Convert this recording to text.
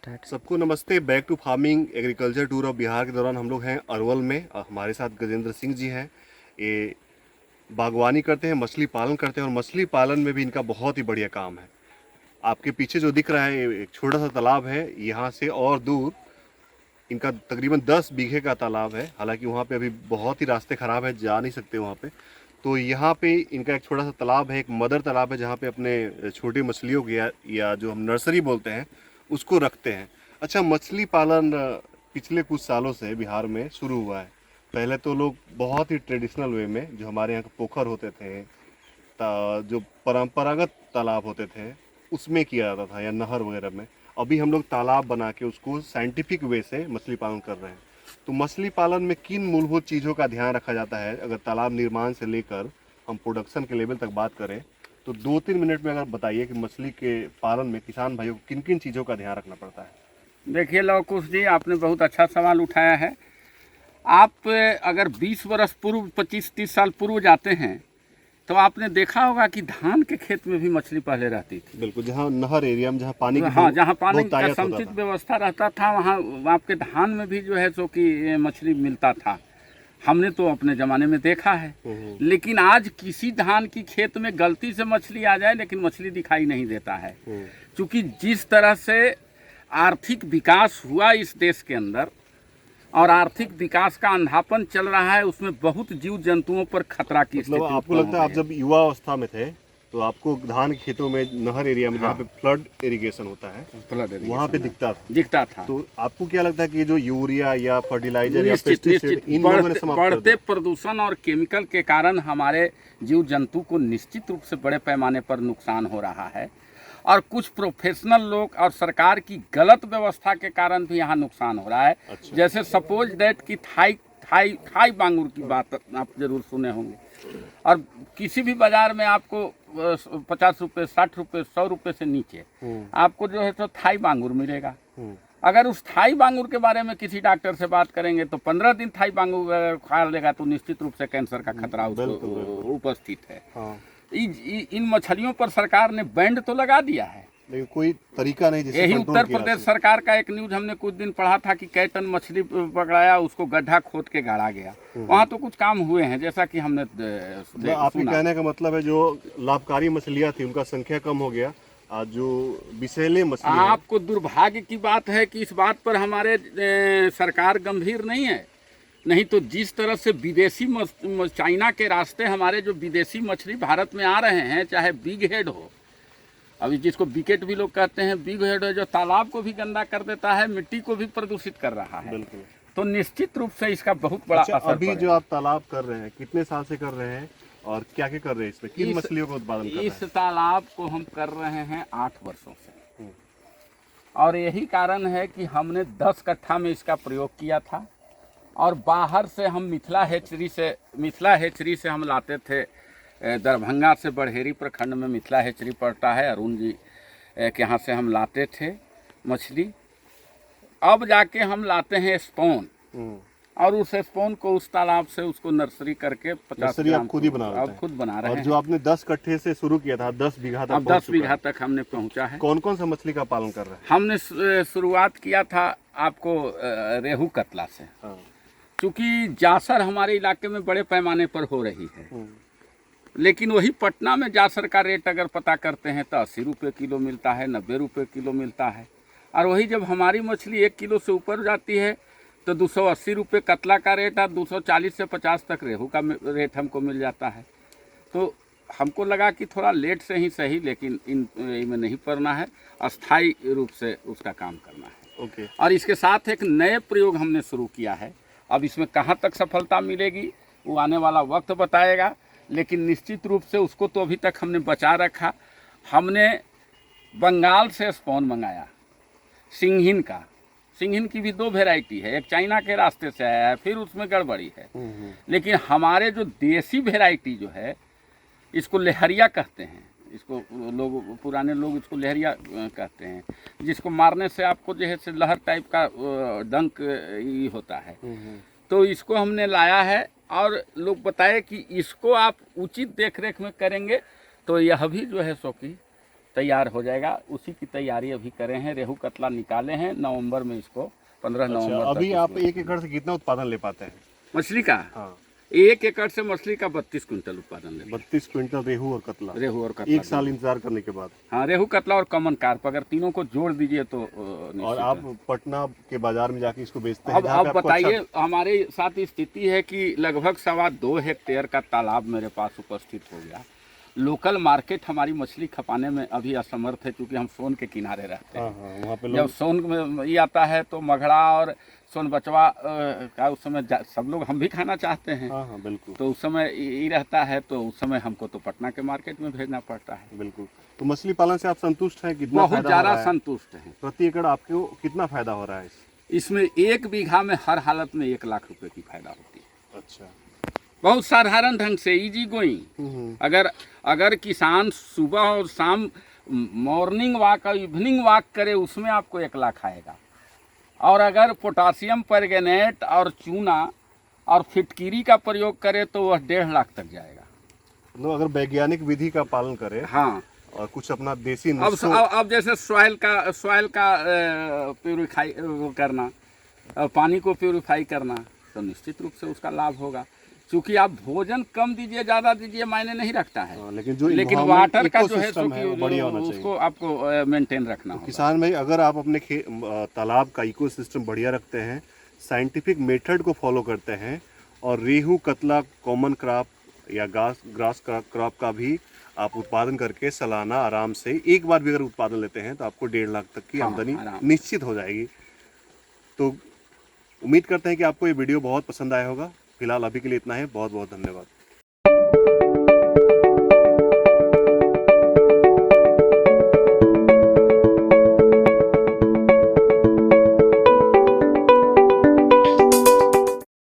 Start. सबको नमस्ते। Back to farming agriculture tour of Bihar के दौरान हम लोग हैं अरवल में और हमारे साथ गजेंद्र सिंह जी हैं। ये बागवानी करते हैं, मछली पालन करते हैं और मछली पालन में भी इनका बहुत ही बढ़िया काम है। आपके पीछे जो दिख रहा है ये एक छोटा सा तालाब है। यहाँ से और दूर इनका तकरीबन 10 बीघे का तालाब है। हालांकि वहाँ पे अभी बहुत ही रास्ते ख़राब है, जा नहीं सकते वहाँ पे। तो यहाँ पे इनका एक छोटा सा तालाब है, एक मदर तालाब है जहाँ पे अपने छोटी मछलियों की या जो हम नर्सरी बोलते हैं उसको रखते हैं। अच्छा, मछली पालन पिछले कुछ सालों से बिहार में शुरू हुआ है। पहले तो लोग बहुत ही ट्रेडिशनल वे में, जो हमारे यहाँ के पोखर होते थे, जो परंपरागत तालाब होते थे उसमें किया जाता था या नहर वगैरह में। अभी हम लोग तालाब बना के उसको साइंटिफिक वे से मछली पालन कर रहे हैं। तो मछली पालन में किन मूलभूत चीज़ों का ध्यान रखा जाता है? अगर तालाब निर्माण से लेकर हम प्रोडक्शन के लेवल तक बात करें तो 2-3 मिनट में अगर बताइए कि मछली के पालन में किसान भाइयों को किन किन चीज़ों का ध्यान रखना पड़ता है। देखिए लवकुश जी, आपने बहुत अच्छा सवाल उठाया है। आप अगर 20 वर्ष पूर्व 25-30 साल पूर्व जाते हैं तो आपने देखा होगा कि धान के खेत में भी मछली पहले रहती थी। बिल्कुल, जहाँ नहर एरिया में जहाँ पानी की हाँ, जहाँ पानी बहुत का तायत होता समुचित था। व्यवस्था रहता था वहाँ आपके धान में भी जो है सो कि मछली मिलता था। हमने तो अपने ज़माने में देखा है। लेकिन आज किसी धान की खेत में गलती से मछली आ जाए लेकिन मछली दिखाई नहीं देता है। क्योंकि जिस तरह से आर्थिक विकास हुआ इस देश के अंदर और आर्थिक विकास का अंधापन चल रहा है, उसमें बहुत जीव जंतुओं पर खतरा की स्थिति मतलब आपको उत्पन्न लगता है हो आप गई जब युवा अवस्था में थे तो आपको धान के खेतों में नहर एरिया में जहाँ पे फ्लड इरिगेशन होता है वहाँ पे दिखता था। तो आपको क्या लगता है कि ये जो यूरिया या फर्टिलाइजर या निश्चित पेस्टिसाइड निश्चित इन लोगों ने समाप्त कर बढ़ते दिया? प्रदूषण और केमिकल के कारण हमारे जीव जंतु को निश्चित रूप से बड़े पैमाने पर नुकसान हो रहा है और कुछ प्रोफेशनल लोग और सरकार की गलत व्यवस्था के कारण भी यहाँ नुकसान हो रहा है। अच्छा। जैसे सपोज दैट की थाई बांगुर की बात आप जरूर सुने होंगे। और किसी भी बाजार में आपको 50 रुपये, 60 रुपये, 100 रुपये से नीचे आपको जो है तो थाई बांगुर मिलेगा। अगर उस थाई बांगुर के बारे में किसी डॉक्टर से बात करेंगे तो 15 दिन थाई बांगुर अगर खा लेगा तो निश्चित रूप से कैंसर का खतरा उसको उपस्थित है। हाँ। इन मछलियों पर सरकार ने बैंड तो लगा दिया है, लेकिन कोई तरीका नहीं जिससे यही कंट्रोल उत्तर किया प्रदेश जा सके। सरकार का एक न्यूज हमने कुछ दिन पढ़ा था कि कई टन मछली पकड़ाया, उसको गड्ढा खोद के गाड़ा गया। वहाँ तो कुछ काम हुए हैं जैसा कि हमने मतलब आपके कहने का मतलब है जो लाभकारी मछलियाँ थी उनका संख्या कम हो गया, आज जो विषैले मछली है। आपको दुर्भाग्य की बात है कि इस बात पर हमारे सरकार गंभीर नहीं है। नहीं तो जिस तरह से विदेशी चाइना के रास्ते हमारे जो विदेशी मछली भारत में आ रहे हैं, चाहे बिग हेड हो, अभी जिसको विकेट भी लोग कहते हैं, बिग हेड है जो तालाब को भी गंदा कर देता है, मिट्टी को भी प्रदूषित कर रहा है। बिल्कुल। तो निश्चित रूप से इसका बहुत बड़ा अच्छा, असर अभी पड़ेगा। जो आप तालाब कर रहे हैं कितने साल से कर रहे हैं और क्या क्या कर रहे हैं इसमें, किन मछलियों का उत्पादन कर रहे इस हैं? तालाब को हम कर रहे हैं 8 वर्षों से और यही कारण है कि हमने 10 कट्ठा में इसका प्रयोग किया था और बाहर से हम मिथिला हेचरी से हम लाते थे। दरभंगा से बड़हेरी प्रखंड में मिथिला हेचरी पड़ता है, अरुण जी के यहाँ से हम लाते थे मछली। अब जाके हम लाते हैं स्पोन और उस स्पोन को उस तालाब से उसको नर्सरी करके 50 नर्सरी आप खुद ही बना रहे अब हैं? खुद बना रहे और हैं। जो आपने 10 कट्ठे से शुरू किया था 10 बीघा तक अब पहुंच 10 चुका बीघा है। तक हमने पहुंचा है। कौन कौन सा मछली का पालन कर रहे हैं? हमने शुरुआत किया था आपको रेहू कतला से, हाँ। क्योंकि जासर हमारे इलाके में बड़े पैमाने पर हो रही है। लेकिन वही पटना में जासर का रेट अगर पता करते हैं तो 80 रुपये किलो मिलता है, 90 रुपये किलो मिलता है। और वही जब हमारी मछली 1 किलो से ऊपर जाती है तो 280 रुपये कतला का रेट है, 240 से 50 तक रेहू का रेट हमको मिल जाता है। तो हमको लगा कि थोड़ा लेट से ही सही, लेकिन इनमें नहीं पड़ना है, अस्थाई रूप से उसका काम करना है। ओके। और इसके साथ एक नए प्रयोग हमने शुरू किया है। अब इसमें कहाँ तक सफलता मिलेगी वो आने वाला वक्त बताएगा, लेकिन निश्चित रूप से उसको तो अभी तक हमने बचा रखा। हमने बंगाल से स्पॉन मंगाया सिंघिन का। सिंघिन की भी 2 वेराइटी है, एक चाइना के रास्ते से आया है, फिर उसमें गड़बड़ी है। लेकिन हमारे जो देसी वेराइटी जो है, इसको लहरिया कहते हैं, इसको लोग पुराने लोग इसको लहरिया कहते हैं, जिसको मारने से आपको जो है लहर टाइप का डंक ये होता है। तो इसको हमने लाया है और लोग बताए कि इसको आप उचित देखरेख में करेंगे तो यह भी जो है सो कि तैयार हो जाएगा। उसी की तैयारी अभी करे हैं। रेहू कतला निकाले हैं, नवंबर में इसको 15 अच्छा, नवंबर अभी तक आप इसको- 1 एकड़ से कितना उत्पादन ले पाते हैं? मछली का हाँ, 1 एकड़ से मछली का 32 क्विंटल उत्पादन लेते 32 क्विंटल रेहू और कतला, हैं। रेहू और कतला 1 साल इंतजार करने के बाद। हाँ, रेहू कतला और कॉमन कार्प अगर तीनों को जोड़ दीजिए तो निश्चित और है। आप पटना के बाजार में जाके इसको बेचते हैं, अब जहाँ पे आपको बताइए, अच्छा- हमारे साथ स्थिति है कि लगभग 2.25 हेक्टेयर का तालाब मेरे पास उपस्थित हो गया। लोकल मार्केट हमारी मछली खपाने में अभी असमर्थ है, क्योंकि हम सोन के किनारे रहते हाँ हैं। हाँ, वहाँ पे जब लोग सोन में ये आता है तो मघड़ा और सोन बचवा का उस समय सब लोग हम भी खाना चाहते हैं। हाँ हाँ बिल्कुल तो उस समय ये रहता है, तो उस समय हमको तो पटना के मार्केट में भेजना पड़ता है। बिल्कुल। तो मछली पालन से आप संतुष्ट हैं? कितना बहुत फायदा हो ज़्यादा रहा है? संतुष्ट हैं। प्रति एकड़ आपको कितना फायदा हो रहा है इसमें 1 बीघा में हर हालत में 1 लाख रुपए की फायदा होती है। अच्छा। बहुत साधारण ढंग से, इजी गोइंग। अगर किसान सुबह और शाम मॉर्निंग वॉक और इवनिंग वॉक करे, उसमें आपको 1 लाख आएगा। और अगर पोटासियम परगेनेट और चूना और फिटकीरी का प्रयोग करे तो वह 1.5 लाख तक जाएगा। मतलब अगर वैज्ञानिक विधि का पालन करें हाँ, और कुछ अपना देसी अब नुस्खों अब जैसे सॉइल का प्यूरिफाई करना, पानी को प्यूरिफाई करना, तो निश्चित रूप से उसका लाभ होगा। क्योंकि आप भोजन कम दीजिए ज़्यादा दीजिए मायने नहीं रखता है, हाँ, लेकिन जो लेकिन environment, वाटर का जो है ecosystem है, वो बढ़िया होना चाहिए। उसको आपको मेंटेन रखना होगा। किसान भाई, अगर आप अपने तालाब का इकोसिस्टम बढ़िया रखते हैं, साइंटिफिक मेथड को फॉलो करते हैं और रेहू कतला कॉमन क्रॉप या ग्रास क्रॉप का भी आप उत्पादन करके सालाना आराम से एक बार भी अगर उत्पादन लेते हैं तो आपको 1.5 लाख तक की हाँ, आमदनी आराम। निश्चित हो जाएगी। तो उम्मीद करते हैं कि आपको ये वीडियो बहुत पसंद आया होगा। फिलहाल अभी के लिए इतना है। बहुत बहुत धन्यवाद।